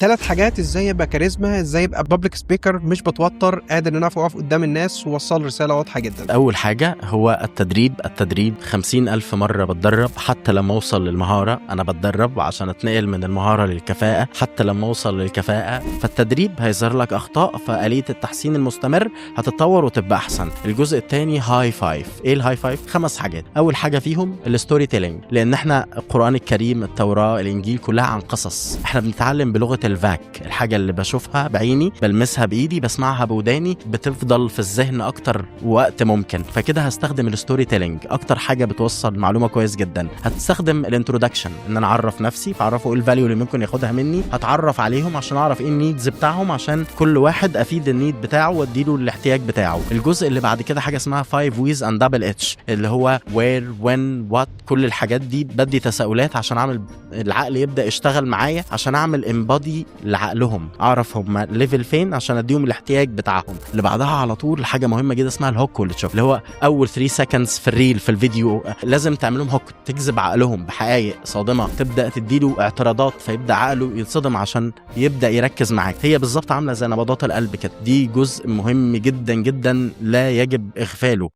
3 حاجات ازاي ابقى كاريزما، ازاي ابقى بابليك سبيكر مش بتوتر، قادر ان انا اقف قدام الناس ووصل رساله واضحه جدا. أول حاجة هو التدريب 50,000 مرة بتدرب حتى لما أوصل للمهارة. أنا بتدرب عشان أتنقل من المهارة للكفاءة حتى لما أوصل للكفاءة. فالتدريب هيظهر لك أخطاء، فآلية التحسين المستمر هتتطور وتبقى أحسن. الجزء الثاني هاي فايف. إيه الهاي فايف؟ 5 حاجات. أول حاجة فيهم الستوري تيلينج، لأن إحنا القرآن الكريم، التوراة، الإنجيل كلها عن قصص. إحنا بنتعلم بلغة الفاك، الحاجة اللي بشوفها بعيني، بلمسها بإيدي، بسمعها بوداني، بتفضل في الذهن أكتر وقت ممكن. فكده هستخدم الستوري تيلينج، أكتر حاجة بتوصل معلومة كويس جدا. هتستخدم الانترودكشن، إن أنا أعرف نفسي، فأعرفه إيه الفاليو اللي ممكن ياخدها مني. هتعرف عليهم عشان أعرف إيه النيدز بتاعهم، عشان كل واحد أفيد النيد بتاعه وأديله الاحتياج بتاعه. الجزء اللي بعد كده حاجة اسمها 5 W's and double H، اللي هو where when what. كل الحاجات دي بدي تساؤلات عشان أعمل العقل يبدأ يشتغل معايا، عشان أعمل امبادي لعقلهم، أعرف هم ليفل فين عشان أديهم الاحتياج بتاعهم. اللي بعدها على طول حاجة مهمة جدا اسمها الهوك والتشوك، اللي هو أول 3 seconds في الريل، في الفيديو لازم تعملهم هوك، تجذب عقلهم بحقائق صادمة، تبدأ تديله اعتراضات فيبدأ عقله يتصدم عشان يبدأ يركز معاك. هي بالظبط عاملة زي نبضات القلب كده. دي جزء مهم جدا جدا لا يجب إغفاله.